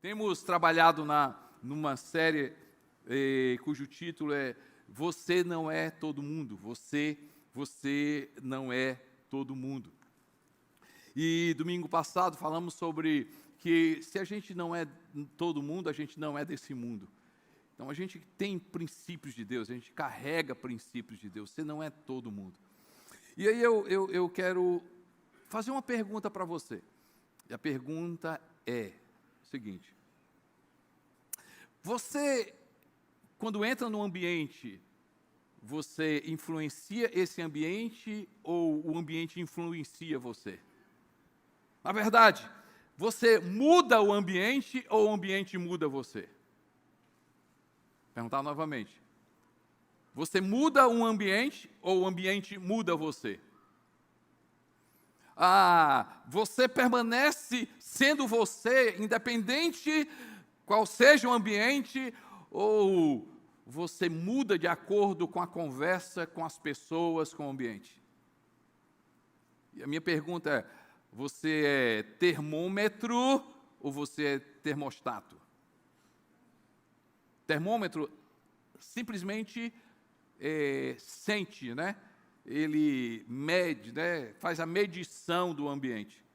Temos trabalhado numa série cujo título é Você Não É Todo Mundo. Você não é todo mundo. E domingo passado falamos sobre que se a gente não é todo mundo, a gente não é desse mundo. Então a gente tem princípios de Deus, a gente carrega princípios de Deus. Você não é todo mundo. E aí eu quero fazer uma pergunta para você. E a pergunta é o seguinte: você, quando entra num ambiente, você influencia esse ambiente ou o ambiente influencia você? Na verdade, você muda o ambiente ou o ambiente muda você? Vou perguntar novamente. Você muda um ambiente ou o ambiente muda você? Você permanece sendo você, independente qual seja o ambiente, ou você muda de acordo com a conversa, com as pessoas, com o ambiente? E a minha pergunta é: você é termômetro ou você é termostato? Termômetro simplesmente sente, né? Ele mede, né? Faz a medição do ambiente.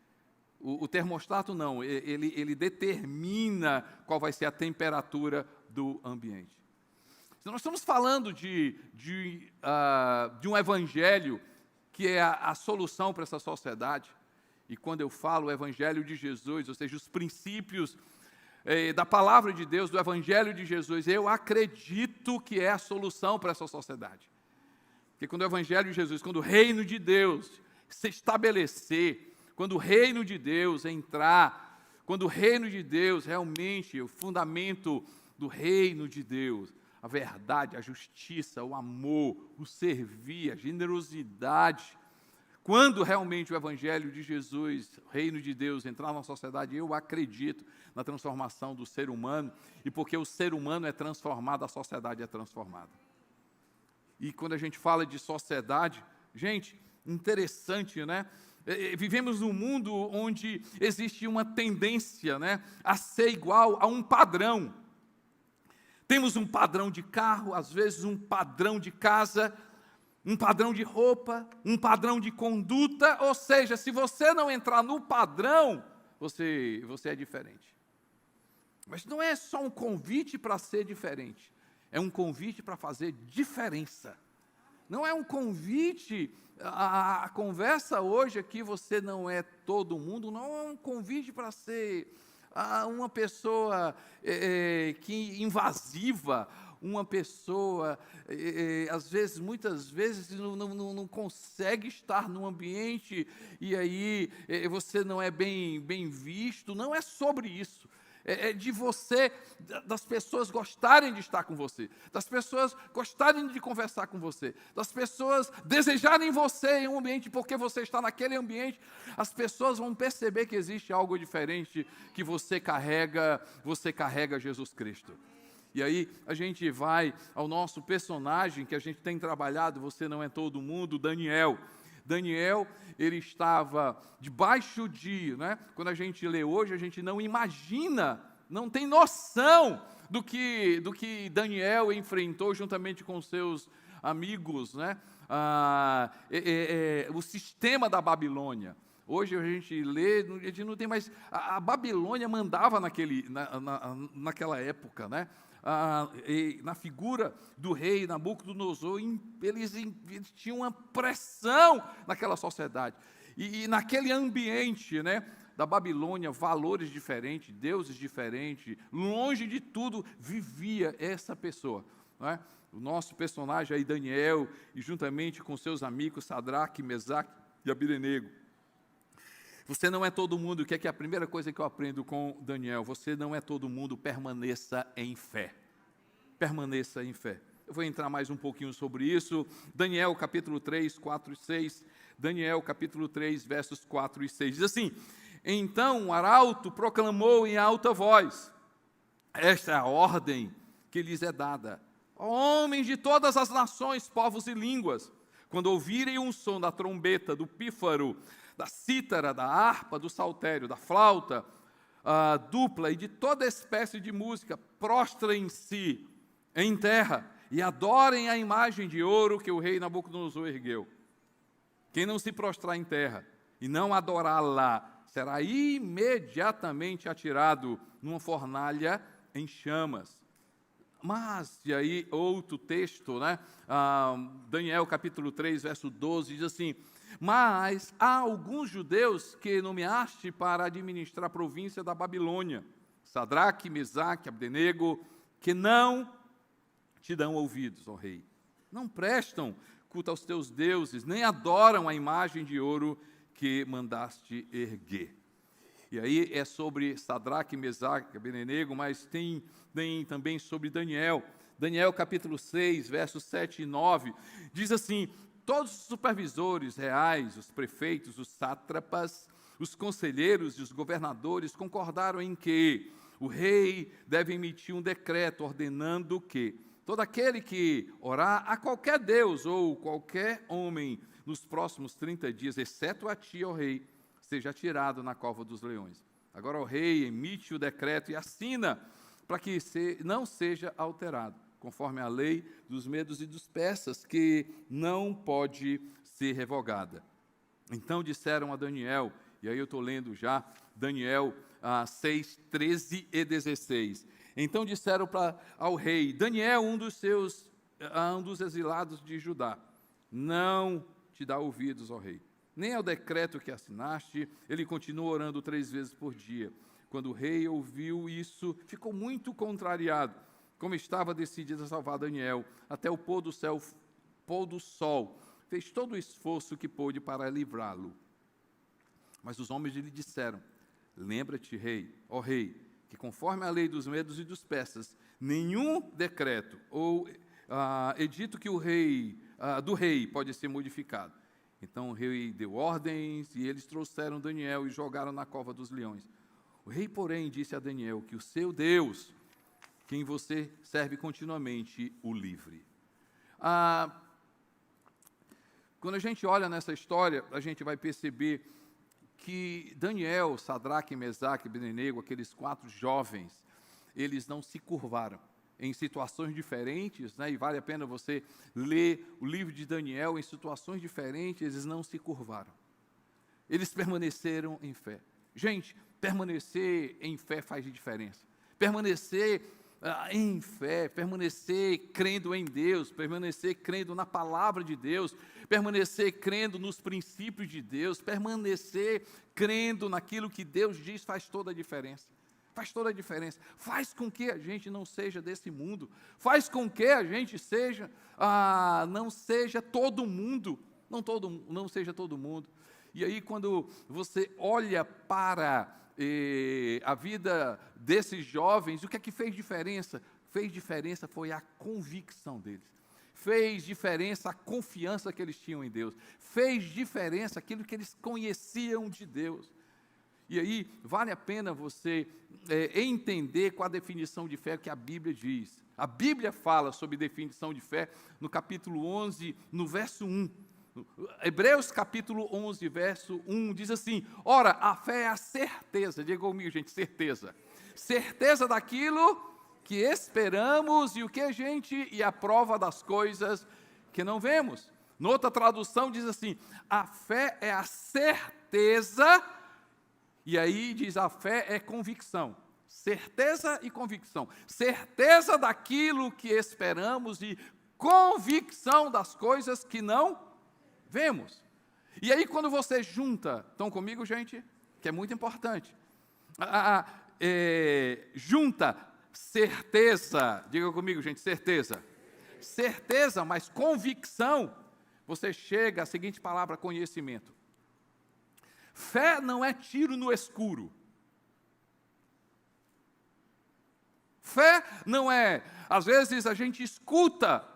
O termostato não, ele determina qual vai ser a temperatura do ambiente. Nós estamos falando de um evangelho que é a solução para essa sociedade. E quando eu falo o evangelho de Jesus, ou seja, os princípios da palavra de Deus, do evangelho de Jesus, eu acredito que é a solução para essa sociedade. Porque quando o evangelho de Jesus, quando o reino de Deus se estabelecer, quando o reino de Deus entrar, quando o reino de Deus realmente, o fundamento do reino de Deus, a verdade, a justiça, o amor, o servir, a generosidade, quando realmente o evangelho de Jesus, o reino de Deus entrar na sociedade, eu acredito na transformação do ser humano, e porque o ser humano é transformado, a sociedade é transformada. E quando a gente fala de sociedade, gente, interessante, né? Vivemos num mundo onde existe uma tendência, né, a ser igual a um padrão. Temos um padrão de carro, às vezes um padrão de casa, um padrão de roupa, um padrão de conduta, ou seja, se você não entrar no padrão, você é diferente. Mas não é só um convite para ser diferente, é um convite para fazer diferença. Não é um convite, a conversa hoje aqui, você não é todo mundo, não é um convite para ser uma pessoa invasiva, uma pessoa, às vezes, muitas vezes, não consegue estar num ambiente e aí você não é bem visto. Não é sobre isso. É de você, das pessoas gostarem de estar com você, das pessoas gostarem de conversar com você, das pessoas desejarem você em um ambiente, porque você está naquele ambiente, as pessoas vão perceber que existe algo diferente, que você carrega Jesus Cristo. E aí a gente vai ao nosso personagem que a gente tem trabalhado, Você Não É Todo Mundo, Daniel. Daniel, ele estava debaixo de, né? Quando a gente lê hoje, a gente não imagina, não tem noção do que Daniel enfrentou juntamente com seus amigos, né? O sistema da Babilônia. Hoje a gente lê, a gente não tem mais. A Babilônia mandava naquela época, né? Na figura do rei Nabucodonosor, eles tinham uma pressão naquela sociedade. E naquele ambiente, né, da Babilônia, valores diferentes, deuses diferentes, longe de tudo, vivia essa pessoa. Não é? O nosso personagem aí, Daniel, e juntamente com seus amigos, Sadraque, Mesaque e Abidenego. Você não é todo mundo. O que é a primeira coisa que eu aprendo com Daniel? Você não é todo mundo, permaneça em fé. Permaneça em fé. Eu vou entrar mais um pouquinho sobre isso. Daniel, capítulo 3, 4 e 6. Daniel, capítulo 3, versos 4 e 6. Diz assim: Então o arauto proclamou em alta voz: Esta é a ordem que lhes é dada. Homens de todas as nações, povos e línguas, quando ouvirem um som da trombeta, do pífaro, da cítara, da harpa, do saltério, da flauta, dupla e de toda espécie de música, prostrem-se em terra e adorem a imagem de ouro que o rei Nabucodonosor ergueu. Quem não se prostrar em terra e não adorá-la, será imediatamente atirado numa fornalha em chamas. Mas, e aí outro texto, né? Daniel capítulo 3, verso 12, diz assim: mas há alguns judeus que nomeaste para administrar a província da Babilônia, Sadraque, Mesaque, Abdenego, que não te dão ouvidos, ó rei. Não prestam culto aos teus deuses, nem adoram a imagem de ouro que mandaste erguer. E aí é sobre Sadraque, Mesaque, Abdenego, mas tem também sobre Daniel. Daniel capítulo 6, versos 7 e 9, diz assim: todos os supervisores reais, os prefeitos, os sátrapas, os conselheiros e os governadores concordaram em que o rei deve emitir um decreto ordenando que todo aquele que orar a qualquer deus ou qualquer homem nos próximos 30 dias, exceto a ti, ó rei, seja atirado na cova dos leões. Agora o rei emite o decreto e assina para que não seja alterado, conforme a lei dos medos e dos persas, que não pode ser revogada. Então disseram a Daniel, e aí eu estou lendo já, Daniel 6, 13 e 16. Então disseram ao rei, Daniel, um dos exilados de Judá, não te dá ouvidos, ó rei, nem ao decreto que assinaste. Ele continua orando 3 vezes por dia. Quando o rei ouviu isso, ficou muito contrariado, como estava decidido a salvar Daniel, até o pôr do sol, fez todo o esforço que pôde para livrá-lo. Mas os homens lhe disseram, lembra-te, rei, ó rei, que conforme a lei dos medos e dos persas, nenhum decreto ou edito que do rei pode ser modificado. Então o rei deu ordens e eles trouxeram Daniel e jogaram na cova dos leões. O rei, porém, disse a Daniel que o seu Deus, quem você serve continuamente, o livre. Quando a gente olha nessa história, a gente vai perceber que Daniel, Sadraque, Mesaque e Abdenego, aqueles 4 jovens, eles não se curvaram em situações diferentes, né? E vale a pena você ler o livro de Daniel em situações diferentes, eles não se curvaram. Eles permaneceram em fé. Gente, permanecer em fé faz diferença. Permanecer em fé, permanecer crendo em Deus, permanecer crendo na palavra de Deus, permanecer crendo nos princípios de Deus, permanecer crendo naquilo que Deus diz faz toda a diferença. Faz toda a diferença. Faz com que a gente não seja desse mundo. Faz com que a gente não seja todo mundo. Não seja todo mundo. E aí, quando você olha para a vida desses jovens, o que é que fez diferença? Fez diferença foi a convicção deles. Fez diferença a confiança que eles tinham em Deus. Fez diferença aquilo que eles conheciam de Deus. E aí, vale a pena você entender qual a definição de fé que a Bíblia diz. A Bíblia fala sobre definição de fé no capítulo 11, no verso 1. Hebreus capítulo 11, verso 1, diz assim, ora, a fé é a certeza, diga comigo, gente, certeza. Certeza daquilo que esperamos e a prova das coisas que não vemos. Noutra tradução diz assim, a fé é a certeza, e aí diz a fé é convicção. Certeza e convicção. Certeza daquilo que esperamos e convicção das coisas que não vemos. E aí quando você junta, estão comigo, gente? Que é muito importante. Junta certeza, diga comigo, gente, certeza. Certeza, mas convicção, você chega à seguinte palavra, conhecimento. Fé não é tiro no escuro. Fé não é, às vezes a gente escuta,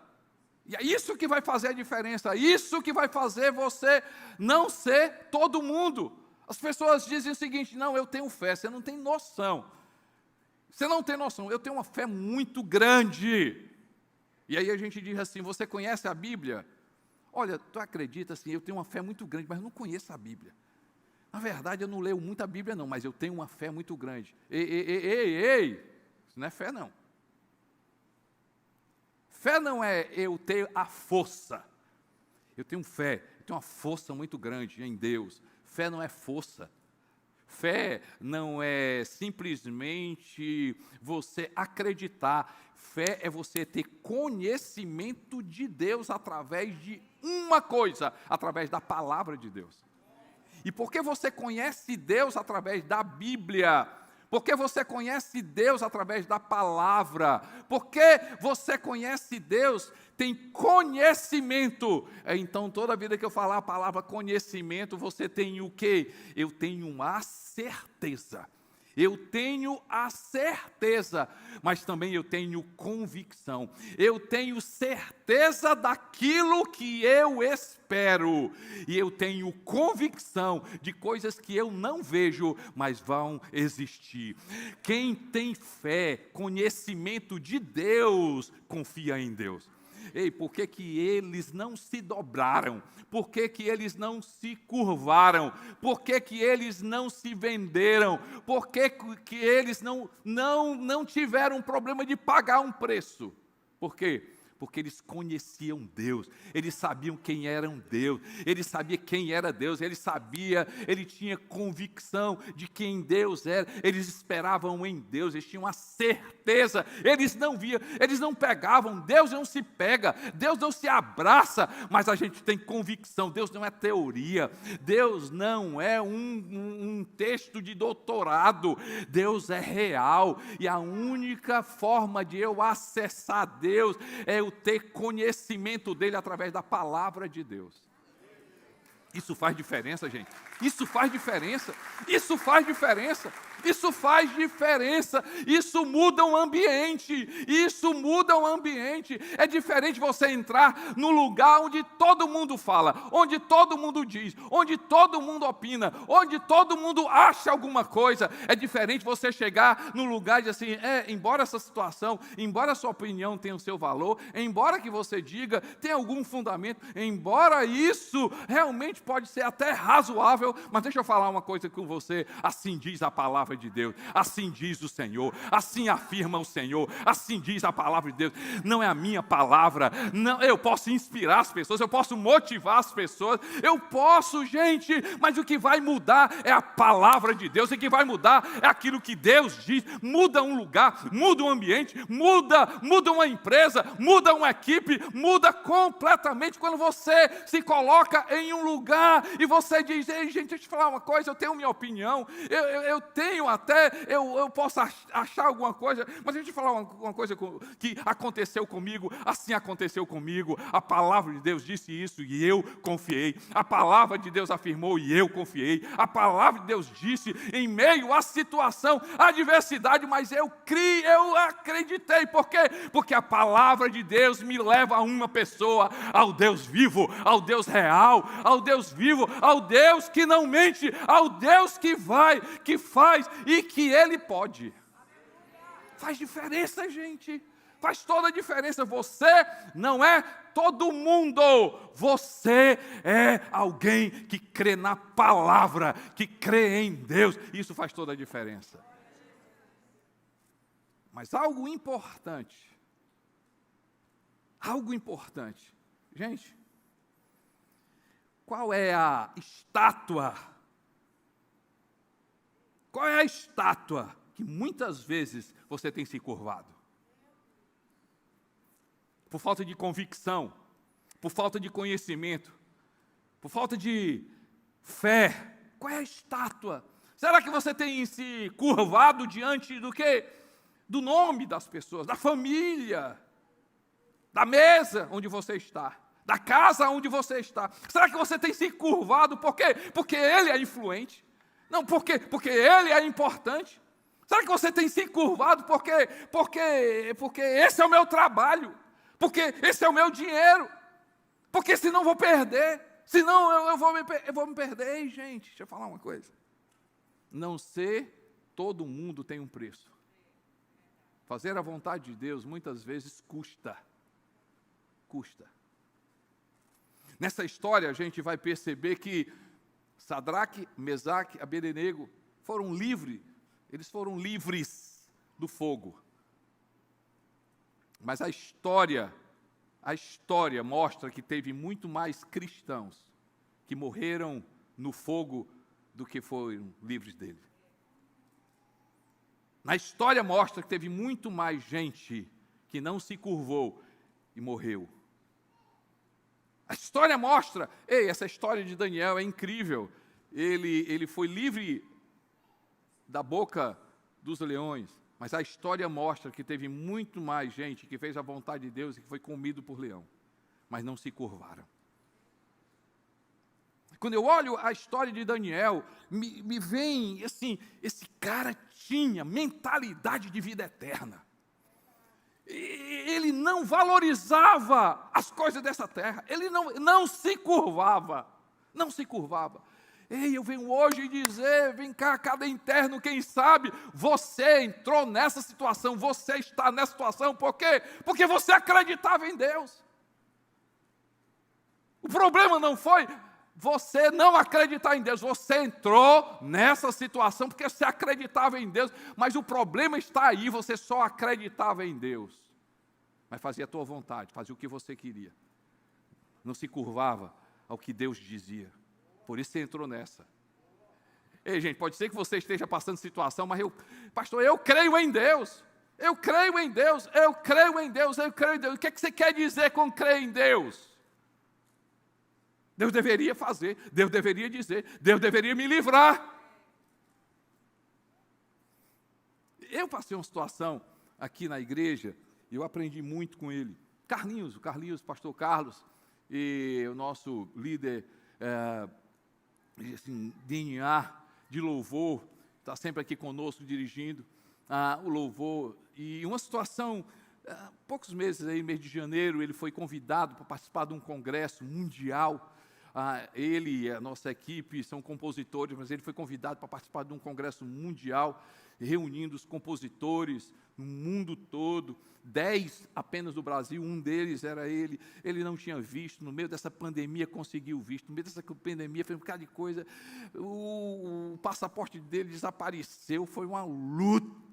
e é isso que vai fazer a diferença, isso que vai fazer você não ser todo mundo. As pessoas dizem o seguinte, não, eu tenho fé, você não tem noção. Você não tem noção, eu tenho uma fé muito grande. E aí a gente diz assim, você conhece a Bíblia? Olha, tu acredita assim, eu tenho uma fé muito grande, mas não conheço a Bíblia. Na verdade, eu não leio muita Bíblia, não, mas eu tenho uma fé muito grande. Ei, isso não é fé, não. Fé não é eu ter a força. Eu tenho fé, eu tenho uma força muito grande em Deus. Fé não é força. Fé não é simplesmente você acreditar. Fé é você ter conhecimento de Deus através de uma coisa, através da palavra de Deus. E porque você conhece Deus através da Bíblia, porque você conhece Deus através da palavra, porque você conhece Deus, tem conhecimento. Então, toda vida que eu falar a palavra conhecimento, você tem o quê? Eu tenho uma certeza. Eu tenho a certeza, mas também eu tenho convicção. Eu tenho certeza daquilo que eu espero. E eu tenho convicção de coisas que eu não vejo, mas vão existir. Quem tem fé, conhecimento de Deus, confia em Deus. Ei, por que que eles não se dobraram? Por que que eles não se curvaram? Por que que eles não se venderam? Por que que eles não tiveram problema de pagar um preço? Por quê? Porque eles conheciam Deus, eles sabiam quem era Deus, eles sabiam quem era Deus, ele tinha convicção de quem Deus era, eles esperavam em Deus, eles tinham a certeza, eles não pegavam, Deus não se pega, Deus não se abraça, mas a gente tem convicção, Deus não é teoria, Deus não é um texto de doutorado, Deus é real, e a única forma de eu acessar Deus é eu ter conhecimento dele através da palavra de Deus. Isso faz diferença, gente. Isso faz diferença. Isso faz diferença. Isso faz diferença. Isso muda o ambiente. Isso muda o ambiente. É diferente você entrar no lugar onde todo mundo fala, onde todo mundo diz, onde todo mundo opina, onde todo mundo acha alguma coisa. É diferente você chegar no lugar e dizer assim, embora essa situação, embora a sua opinião tenha o seu valor, embora que você diga, tenha algum fundamento, embora isso realmente pode ser até razoável, mas deixa eu falar uma coisa com você, assim diz a palavra de Deus, assim diz o Senhor, assim afirma o Senhor, assim diz a palavra de Deus, não é a minha palavra, não, eu posso inspirar as pessoas, eu posso motivar as pessoas, eu posso, gente, mas o que vai mudar é a palavra de Deus, o que vai mudar é aquilo que Deus diz, muda um lugar, muda um ambiente, muda uma empresa, muda uma equipe, muda completamente quando você se coloca em um lugar e você diz, ei gente, deixa eu te falar uma coisa, eu tenho minha opinião, eu tenho até, eu posso achar alguma coisa, mas deixa eu te falar uma coisa que aconteceu comigo, assim aconteceu comigo, a palavra de Deus disse isso e eu confiei, a palavra de Deus afirmou e eu confiei, a palavra de Deus disse em meio à situação, à adversidade, mas eu criei, eu acreditei, por quê? Porque a palavra de Deus me leva a uma pessoa, ao Deus vivo, ao Deus real, ao Deus vivo, ao Deus que não mente, ao Deus que vai, que faz e que Ele pode. Faz diferença, gente. Faz toda a diferença. Você não é todo mundo. Você é alguém que crê na palavra, que crê em Deus. Isso faz toda a diferença. Mas algo importante. Gente, qual é a estátua? Qual é a estátua que muitas vezes você tem se curvado? Por falta de convicção, por falta de conhecimento, por falta de fé. Qual é a estátua? Será que você tem se curvado diante do quê? Do nome das pessoas, da família, da mesa onde você está, da casa onde você está. Será que você tem se curvado? Por quê? Porque ele é influente. Não, porque ele é importante. Será que você tem se curvado? Porque esse é o meu trabalho. Porque esse é o meu dinheiro. Porque senão eu vou perder. Senão eu vou me perder. Ei, gente, deixa eu falar uma coisa. Não ser todo mundo tem um preço. Fazer a vontade de Deus muitas vezes custa. Nessa história a gente vai perceber que Sadraque, Mesaque, Abednego foram livres, eles foram livres do fogo. Mas a história mostra que teve muito mais cristãos que morreram no fogo do que foram livres dele. Na história mostra que teve muito mais gente que não se curvou e morreu. A história mostra, essa história de Daniel é incrível. Ele foi livre da boca dos leões, mas a história mostra que teve muito mais gente que fez a vontade de Deus e que foi comido por leão, mas não se curvaram. Quando eu olho a história de Daniel, me vem assim, esse cara tinha mentalidade de vida eterna. Ele não valorizava as coisas dessa terra, ele não se curvava, não se curvava. Ei, eu venho hoje dizer, vem cá, cada interno, quem sabe, você entrou nessa situação, você está nessa situação, por quê? Porque você acreditava em Deus. O problema não foi você não acreditar em Deus, você entrou nessa situação porque você acreditava em Deus, mas o problema está aí, você só acreditava em Deus, mas fazia a tua vontade, fazia o que você queria, não se curvava ao que Deus dizia, por isso você entrou nessa. Ei, gente, pode ser que você esteja passando situação, mas pastor, eu creio em Deus, eu creio em Deus, eu creio em Deus, eu creio em Deus. O que é que você quer dizer com crer em Deus? Deus deveria fazer, Deus deveria dizer, Deus deveria me livrar. Eu passei uma situação aqui na igreja, e eu aprendi muito com ele. o Carlinhos, pastor Carlos, e o nosso líder assim, DNA de louvor, está sempre aqui conosco dirigindo o louvor. E uma situação, poucos meses aí, mês de janeiro, ele foi convidado para participar de um congresso mundial. Ele e a nossa equipe são compositores, mas ele foi convidado para participar de um congresso mundial, reunindo os compositores no mundo todo, 10 apenas do Brasil, um deles era ele. Ele não tinha visto, no meio dessa pandemia conseguiu visto, no meio dessa pandemia fez um bocado de coisa, o passaporte dele desapareceu, foi uma luta.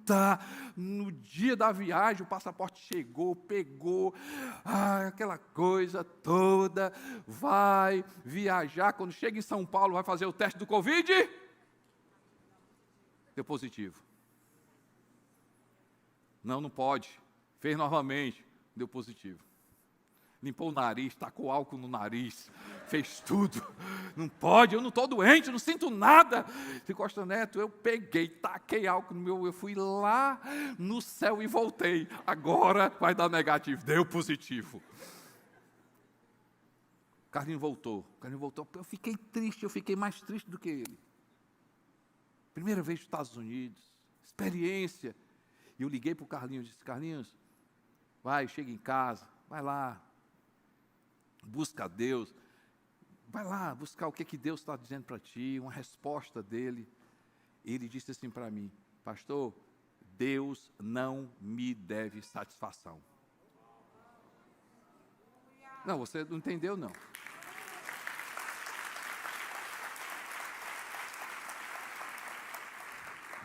No dia da viagem o passaporte chegou, pegou, aquela coisa toda, vai viajar, quando chega em São Paulo vai fazer o teste do Covid, deu positivo. Não pode. Fez novamente, deu positivo. Limpou o nariz, tacou álcool no nariz, fez tudo. Não pode, eu não estou doente, eu não sinto nada. Costa Neto, eu peguei, taquei álcool no meu, eu fui lá no céu e voltei. Agora vai dar negativo, deu positivo. Carlinhos voltou. Eu fiquei triste, eu fiquei mais triste do que ele. Primeira vez nos Estados Unidos, experiência. E eu liguei para o Carlinhos e disse, Carlinhos, vai, chega em casa, vai lá, busca Deus, vai lá buscar o que Deus está dizendo para ti, uma resposta dele. Ele disse assim para mim, pastor, Deus não me deve satisfação. Não, você não entendeu, não.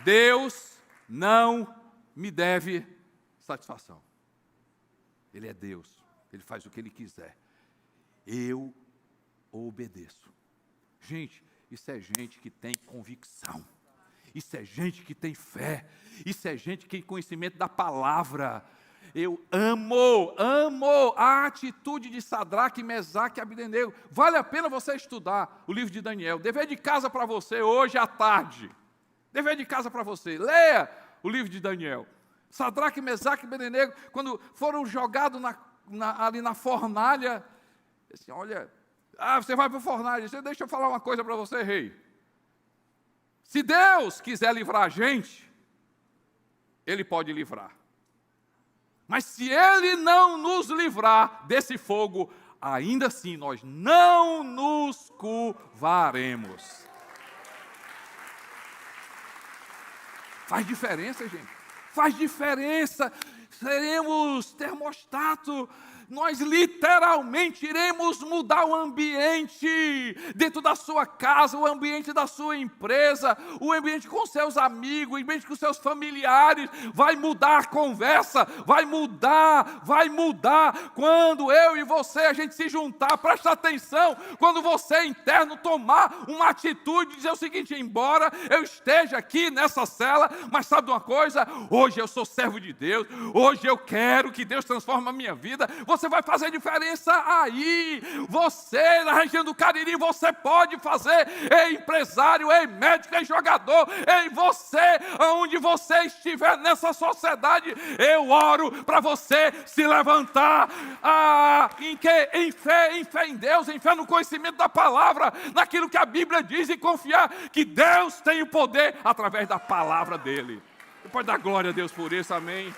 Deus não me deve satisfação. Ele é Deus, Ele faz o que Ele quiser. Eu obedeço. Gente, isso é gente que tem convicção. Isso é gente que tem fé. Isso é gente que tem conhecimento da palavra. Eu amo a atitude de Sadraque, Mesaque e Abednego. Vale a pena você estudar o livro de Daniel. Dever de casa para você hoje à tarde. Dever de casa para você. Leia o livro de Daniel. Sadraque, Mesaque e Abednego, quando foram jogados ali na fornalha, assim, olha, você vai para a fornalha, deixa eu falar uma coisa para você, rei. Se Deus quiser livrar a gente, Ele pode livrar. Mas se Ele não nos livrar desse fogo, ainda assim nós não nos curvaremos. Faz diferença, gente. Faz diferença. Seremos termostato Nós literalmente iremos mudar o ambiente dentro da sua casa, o ambiente da sua empresa, o ambiente com seus amigos, o ambiente com seus familiares. Vai mudar a conversa, vai mudar. Quando eu e você, a gente se juntar, presta atenção, quando você interno tomar uma atitude, dizer o seguinte: embora eu esteja aqui nessa cela, mas sabe de uma coisa? Hoje eu sou servo de Deus, hoje eu quero que Deus transforme a minha vida. Você vai fazer diferença aí. Você, na região do Cariri, você pode fazer. Ei empresário, ei médico, ei jogador, ei você, aonde você estiver nessa sociedade, eu oro para você se levantar. Em fé em Deus, em fé no conhecimento da palavra, naquilo que a Bíblia diz, e confiar que Deus tem o poder através da palavra dele. Você pode dar glória a Deus por isso, amém?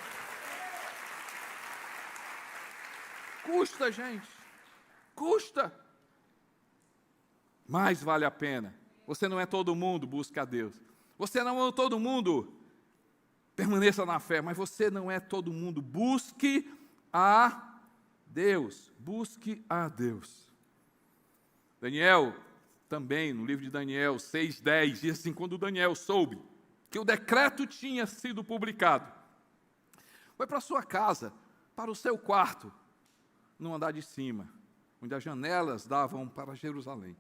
Custa, gente, custa, mas vale a pena. Você não é todo mundo, busque a Deus. Você não é todo mundo, permaneça na fé, mas você não é todo mundo, busque a Deus, busque a Deus. Daniel, também, no livro de Daniel 6:10, diz assim: quando Daniel soube que o decreto tinha sido publicado, foi para a sua casa, para o seu quarto, no andar de cima, onde as janelas davam para Jerusalém.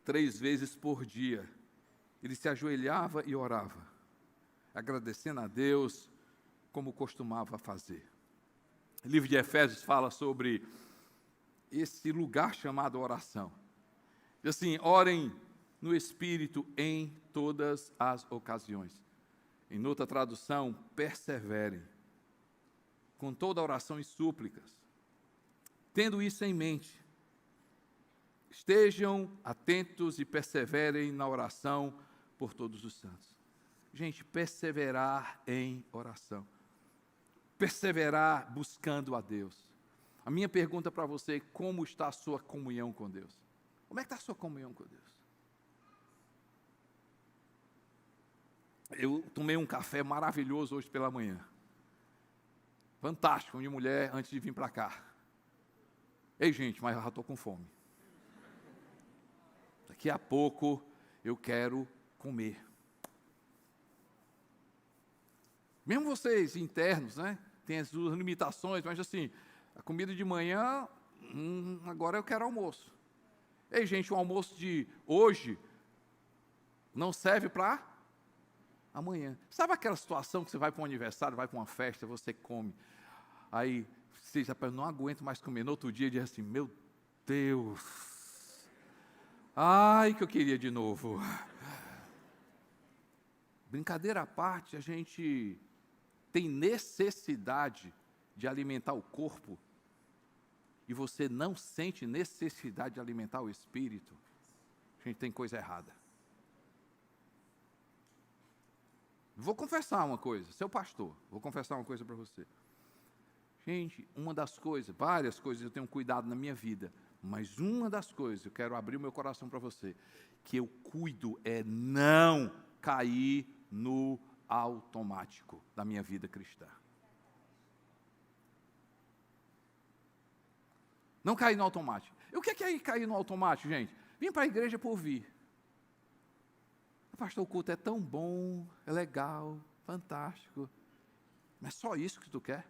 3 vezes por dia, ele se ajoelhava e orava, agradecendo a Deus, como costumava fazer. O livro de Efésios fala sobre esse lugar chamado oração. Diz assim: orem no Espírito em todas as ocasiões. Em outra tradução, perseverem, com toda oração e súplicas. Tendo isso em mente, estejam atentos e perseverem na oração por todos os santos. Gente, perseverar em oração. Perseverar buscando a Deus. A minha pergunta para você: como está a sua comunhão com Deus? Como é que está a sua comunhão com Deus? Eu tomei um café maravilhoso hoje pela manhã. Fantástico, minha mulher, antes de vir para cá. Ei, gente, mas eu já estou com fome. Daqui a pouco eu quero comer. Mesmo vocês internos, né? Tem as suas limitações, mas assim, a comida de manhã, agora eu quero almoço. Ei, gente, o almoço de hoje não serve para amanhã. Sabe aquela situação que você vai para um aniversário, vai para uma festa, você come, aí você já pensa: não aguento mais comer. No outro dia, diz assim: meu Deus, ai, que eu queria de novo. Brincadeira à parte, a gente tem necessidade de alimentar o corpo e você não sente necessidade de alimentar o espírito, a gente tem coisa errada. Vou confessar uma coisa, seu pastor, vou confessar uma coisa para você. Gente, uma das coisas, várias coisas eu tenho cuidado na minha vida, mas uma das coisas, eu quero abrir o meu coração para você, que eu cuido é não cair no automático da minha vida cristã. Não cair no automático. E o que é cair no automático, gente? Vim para a igreja por vir. Pastor, o culto é tão bom, é legal, fantástico. Mas só isso que tu quer?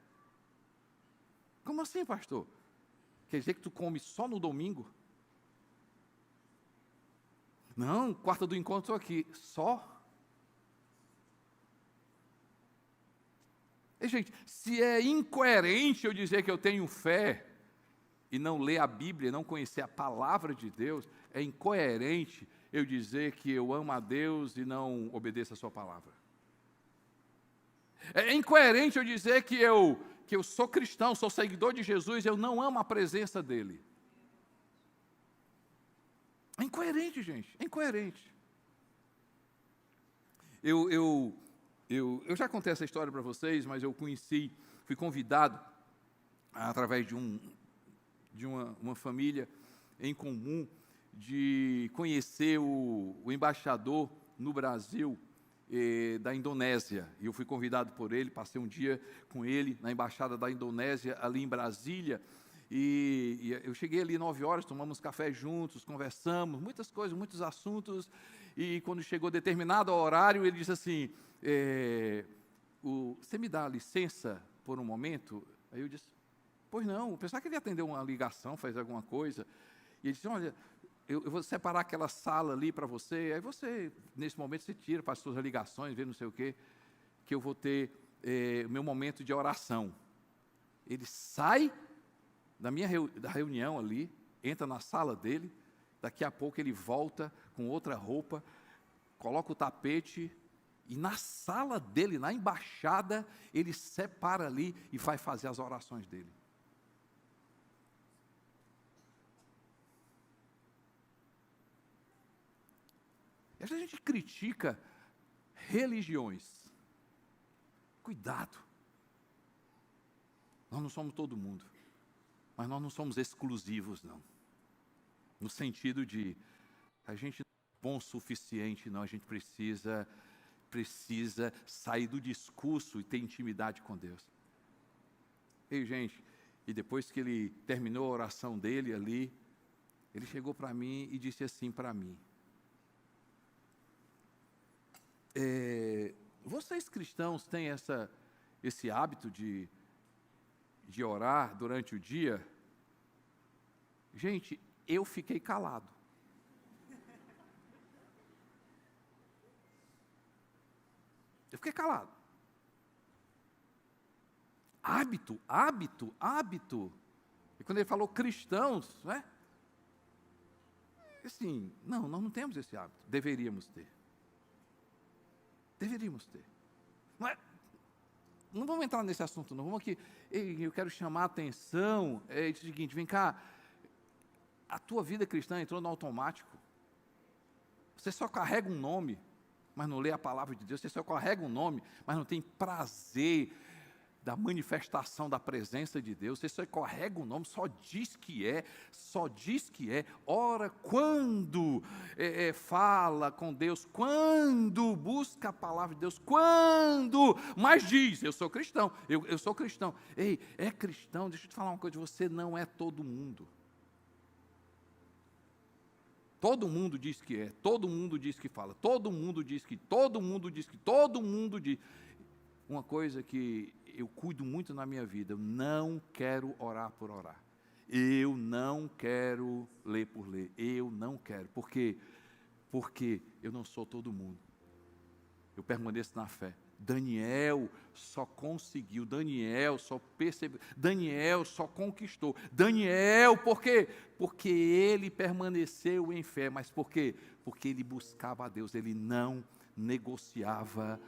Como assim, pastor? Quer dizer que tu come só no domingo? Não, quarta do encontro aqui. Só? E, gente, se é incoerente eu dizer que eu tenho fé e não ler a Bíblia, não conhecer a palavra de Deus, é incoerente eu dizer que eu amo a Deus e não obedeço a sua palavra. É incoerente eu dizer que eu sou cristão, sou seguidor de Jesus e eu não amo a presença dele. É incoerente, gente, é incoerente. Eu já contei essa história para vocês, mas eu fui convidado através de uma família em comum, de conhecer o embaixador no Brasil, da Indonésia. E eu fui convidado por ele, passei um dia com ele na embaixada da Indonésia, ali em Brasília. E eu cheguei ali 9 horas, tomamos café juntos, conversamos, muitas coisas, muitos assuntos. E quando chegou determinado horário, ele disse assim, você me dá licença por um momento? Aí eu disse, pois não, eu pensava que ele ia atender uma ligação, fazer alguma coisa. E ele disse, olha, eu vou separar aquela sala ali para você, aí você, nesse momento, você tira, faz suas ligações, vê não sei o quê, que eu vou ter o meu momento de oração. Ele sai da reunião ali, entra na sala dele, daqui a pouco ele volta com outra roupa, coloca o tapete, e na sala dele, na embaixada, ele separa ali e vai fazer as orações dele. E às vezes a gente critica religiões. Cuidado. Nós não somos todo mundo. Mas nós não somos exclusivos, não. No sentido de, a gente não é bom o suficiente, não. A gente precisa sair do discurso e ter intimidade com Deus. E, gente, e depois que ele terminou a oração dele ali, ele chegou para mim e disse assim para mim, vocês cristãos têm esse hábito de orar durante o dia? Gente, eu fiquei calado. Eu fiquei calado. Hábito. E quando ele falou cristãos, né? Assim, não, nós não temos esse hábito. Deveríamos ter. Não vamos entrar nesse assunto, não. Vamos aqui. Eu quero chamar a atenção. É o seguinte, vem cá. A tua vida cristã entrou no automático. Você só carrega um nome, mas não lê a palavra de Deus. Você só carrega um nome, mas não tem prazer da manifestação da presença de Deus. Você só carrega um nome, só diz que é. Ora, quando fala com Deus, quando busca a palavra de Deus, quando, mas diz, eu sou cristão, eu sou cristão. Ei, é cristão, deixa eu te falar uma coisa, você não é todo mundo. Todo mundo diz que é, todo mundo diz que fala, todo mundo diz. Uma coisa que eu cuido muito na minha vida, eu não quero orar por orar. Eu não quero ler por ler. Eu não quero. Por quê? Porque eu não sou todo mundo. Eu permaneço na fé. Daniel só conseguiu, Daniel só percebeu, Daniel só conquistou. Daniel, por quê? Porque ele permaneceu em fé. Mas por quê? Porque ele buscava a Deus, ele não negociava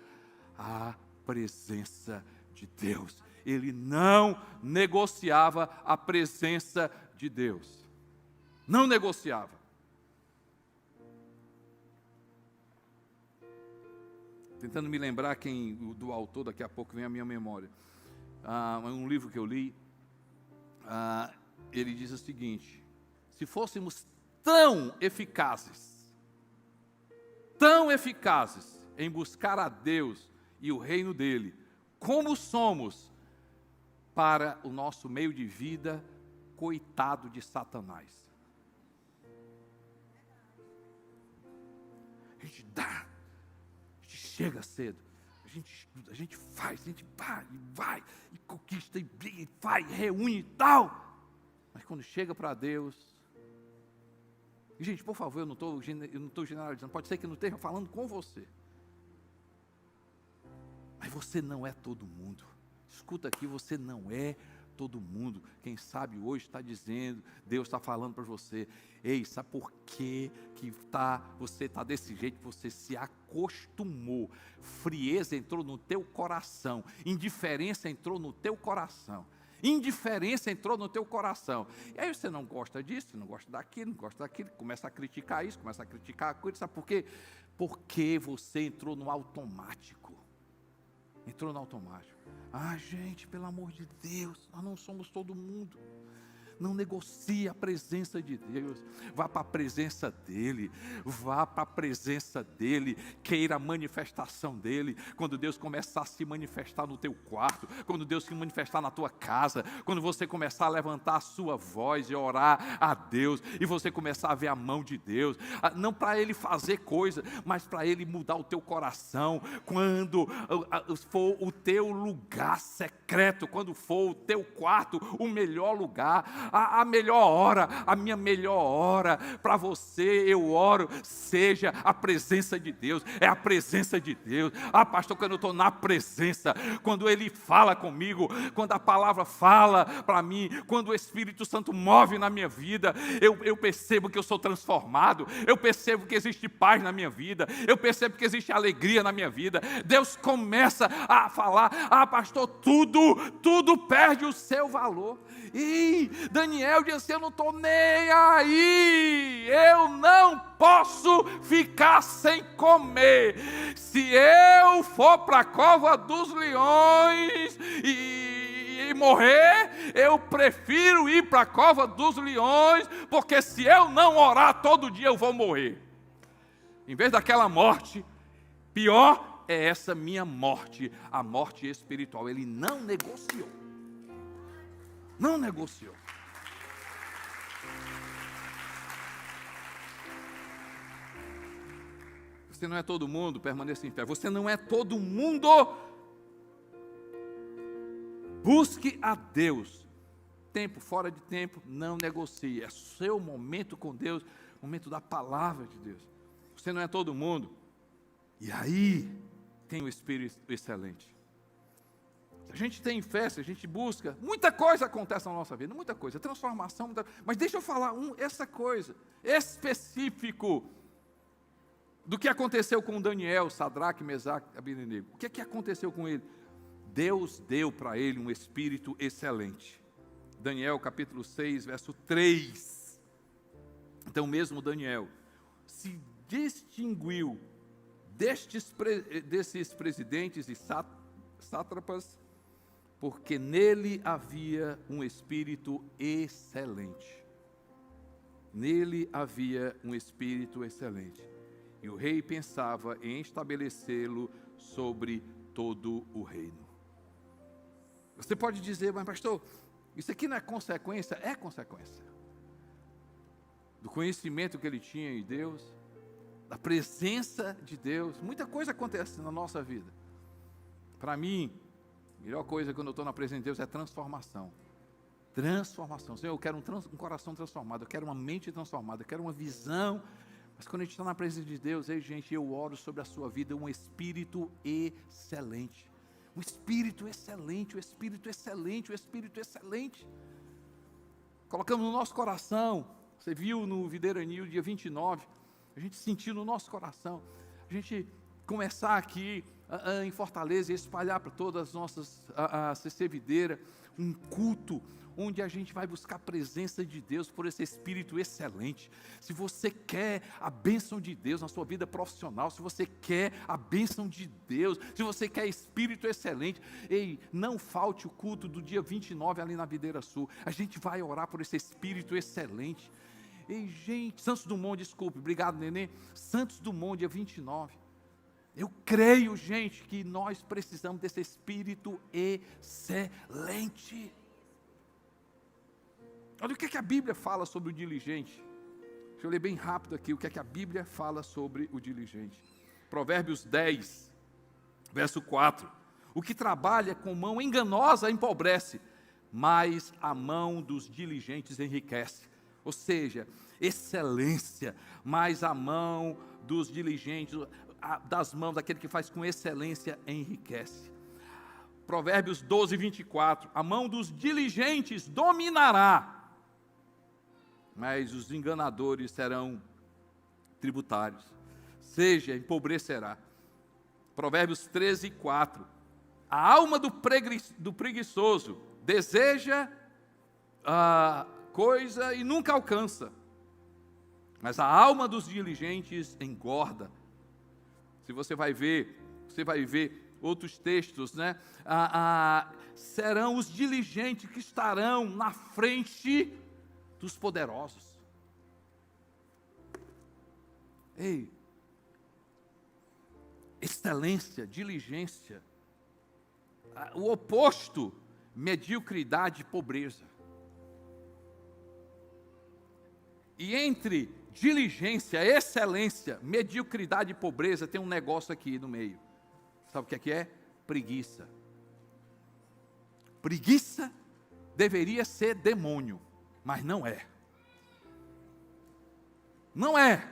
a presença de Deus. Ele não negociava a presença de Deus. Não negociava. Tentando me lembrar do autor, daqui a pouco vem a minha memória. Um livro que eu li, ele diz o seguinte: se fôssemos tão eficazes em buscar a Deus e o reino dele, como somos para o nosso meio de vida, coitado de Satanás. A gente dá, a gente chega cedo, a gente estuda, a gente faz, a gente vai, e conquista, e briga, e faz, e reúne e tal. Mas quando chega para Deus, e gente, por favor, eu não estou generalizando, pode ser que eu não esteja falando com você. Mas você não é todo mundo. Escuta aqui, você não é todo mundo. Quem sabe hoje está dizendo, Deus está falando para você, ei, sabe por que você está desse jeito? Você se acostumou. Frieza entrou no teu coração. Indiferença entrou no teu coração. E aí você não gosta disso, não gosta daquilo, começa a criticar isso, começa a criticar aquilo. Sabe por quê? Porque você entrou no automático. Gente, pelo amor de Deus, nós não somos todo mundo. Não negocie a presença de Deus. Vá para a presença dEle. Vá para a presença dEle. Queira a manifestação dEle. Quando Deus começar a se manifestar no teu quarto, quando Deus se manifestar na tua casa, quando você começar a levantar a sua voz e orar a Deus, e você começar a ver a mão de Deus, não para Ele fazer coisa, mas para Ele mudar o teu coração. Quando for o teu lugar secreto, quando for o teu quarto, o melhor lugar, a melhor hora, a minha melhor hora para você, eu oro, seja a presença de Deus. É a presença de Deus. Pastor, quando eu estou na presença, quando Ele fala comigo, quando a palavra fala para mim, quando o Espírito Santo move na minha vida, eu percebo que eu sou transformado, eu percebo que existe paz na minha vida, eu percebo que existe alegria na minha vida. Deus começa a falar: pastor, tudo perde o seu valor. E Daniel disse assim: eu não estou nem aí, eu não posso ficar sem comer. Se eu for para a cova dos leões e morrer, eu prefiro ir para a cova dos leões, porque se eu não orar todo dia eu vou morrer. Em vez daquela morte, pior é essa minha morte, a morte espiritual. Ele não negociou. Não negociou. Você não é todo mundo, permaneça em pé. Você não é todo mundo. Busque a Deus. Tempo, fora de tempo, não negocie. É seu momento com Deus, momento da palavra de Deus. Você não é todo mundo. E aí tem o Espírito excelente. A gente tem fé, a gente busca, muita coisa acontece na nossa vida, muita coisa, transformação, mas deixa eu falar essa coisa, específico, do que aconteceu com Daniel, Sadraque, Mesaque, Abednego. O que aconteceu com ele? Deus deu para ele um espírito excelente. Daniel capítulo 6, verso 3. Então mesmo Daniel se distinguiu desses presidentes e sátrapas, porque nele havia um espírito excelente. Nele havia um espírito excelente. E o rei pensava em estabelecê-lo sobre todo o reino. Você pode dizer: mas pastor, isso aqui não é consequência? É consequência do conhecimento que ele tinha em Deus, da presença de Deus. Muita coisa acontece na nossa vida. Para mim, a melhor coisa quando eu estou na presença de Deus é transformação. Transformação. Senhor, eu quero um coração transformado, eu quero uma mente transformada, eu quero uma visão. Mas quando a gente está na presença de Deus, ei gente, eu oro sobre a sua vida um espírito excelente. Um espírito excelente, o espírito excelente, o espírito excelente. Colocamos no nosso coração, você viu no Videira News, dia 29, a gente sentiu no nosso coração, a gente começar aqui em Fortaleza e espalhar para todas as nossas CC Videira, um culto onde a gente vai buscar a presença de Deus por esse espírito excelente. Se você quer a bênção de Deus na sua vida profissional, se você quer a bênção de Deus, se você quer espírito excelente, ei, não falte o culto do dia 29 ali na Videira Sul. A gente vai orar por esse espírito excelente. Ei, gente, Santos Dumont, desculpe, obrigado, Nenê. Santos Dumont, dia 29. Eu creio, gente, que nós precisamos desse espírito excelente. Olha o que a Bíblia fala sobre o diligente. Deixa eu ler bem rápido aqui o que a Bíblia fala sobre o diligente. Provérbios 10, verso 4. O que trabalha com mão enganosa empobrece, mas a mão dos diligentes enriquece. Ou seja, excelência, mas a mão dos diligentes, das mãos daquele que faz com excelência, enriquece. Provérbios 12, 24. A mão dos diligentes dominará, mas os enganadores serão tributários. Seja, empobrecerá. Provérbios 13, 4. A alma do preguiçoso deseja coisa e nunca alcança, mas a alma dos diligentes engorda. Se você vai ver outros textos, né? Serão os diligentes que estarão na frente dos poderosos. Ei, excelência, diligência, o oposto, mediocridade e pobreza. E entre diligência, excelência, mediocridade e pobreza, tem um negócio aqui no meio. Sabe o que é? Preguiça. Preguiça deveria ser demônio, mas não é. Não é.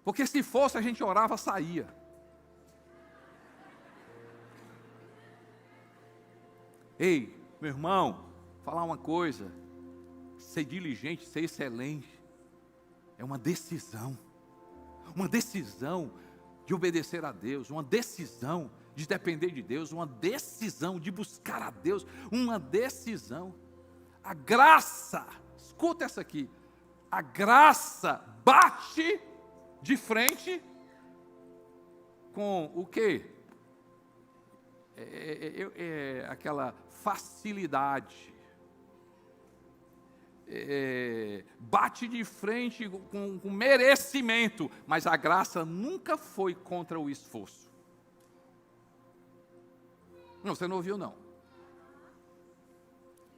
Porque se fosse, a gente orava, saía. Ei, meu irmão, falar uma coisa. Ser diligente, ser excelente, é uma decisão. Uma decisão de obedecer a Deus, uma decisão de depender de Deus, uma decisão de buscar a Deus, uma decisão. A graça, escuta essa aqui, a graça bate de frente com o quê? Aquela facilidade. Bate de frente com merecimento, mas a graça nunca foi contra o esforço. Não, você não ouviu não.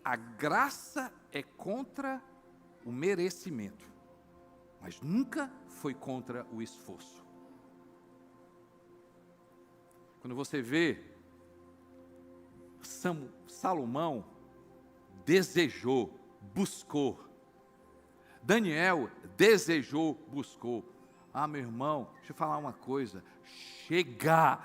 A graça é contra o merecimento, mas nunca foi contra o esforço. Quando você vê Salomão desejou, buscou. Daniel desejou, buscou. Ah, meu irmão, deixa eu falar uma coisa. Chega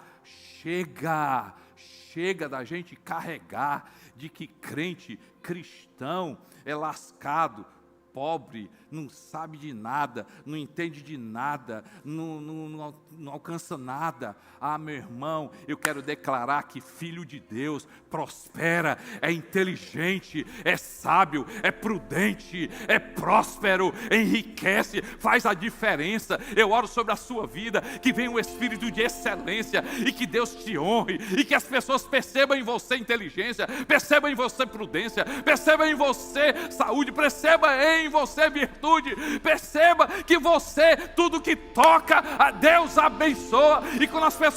da gente carregar de que crente, cristão, é lascado, pobre, não sabe de nada, não entende de nada, não alcança nada. Ah, meu irmão, eu quero declarar que filho de Deus prospera, é inteligente, é sábio, é prudente, é próspero, enriquece, faz a diferença. Eu oro sobre a sua vida, que venha um espírito de excelência e que Deus te honre e que as pessoas percebam em você inteligência, percebam em você prudência, percebam em você saúde, percebam em você virtude, perceba que você, tudo que toca, a Deus abençoa, e quando as pessoas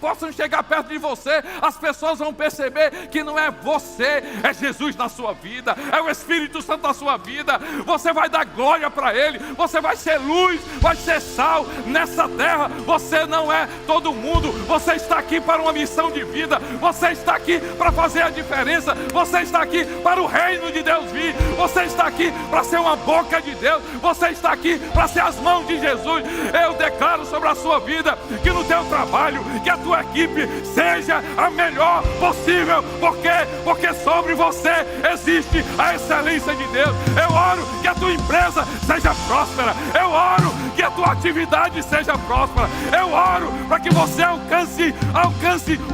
possam chegar perto de você, as pessoas vão perceber que não é você, é Jesus na sua vida, é o Espírito Santo na sua vida. Você vai dar glória para Ele, você vai ser luz, vai ser sal nessa terra. Você não é todo mundo, você está aqui para uma missão de vida, você está aqui para fazer a diferença, você está aqui para o reino de Deus vir, você está aqui para ser uma boca de Deus, você está aqui para ser as mãos de Jesus. Eu declaro sobre a sua vida que no teu trabalho, que a tua equipe seja a melhor possível, porque sobre você existe a excelência de Deus. Eu oro que a tua empresa seja próspera, eu oro que a tua atividade seja próspera, eu oro para que você alcance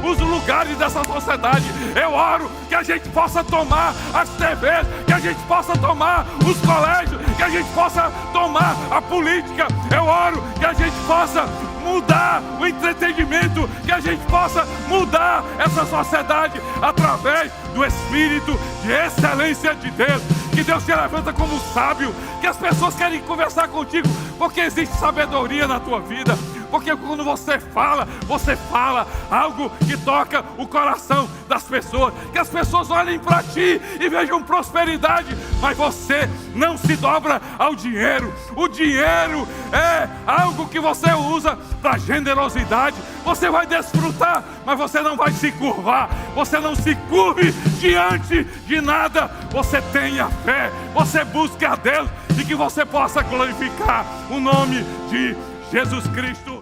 os lugares dessa sociedade. Eu oro que a gente possa tomar as TVs, que a gente possa tomar os colégios, que a gente possa tomar a política. Eu oro que a gente possa mudar o entretenimento, que a gente possa mudar essa sociedade através do Espírito de excelência de Deus. Que Deus te levanta como sábio, que as pessoas querem conversar contigo, porque existe sabedoria na tua vida. Porque quando você fala algo que toca o coração das pessoas, que as pessoas olhem para ti e vejam prosperidade, mas você não se dobra ao dinheiro. O dinheiro é algo que você usa para generosidade. Você vai desfrutar, mas você não vai se curvar. Você não se curve diante de nada. Você tenha fé, você busque a Deus e que você possa glorificar o nome de Jesus Cristo.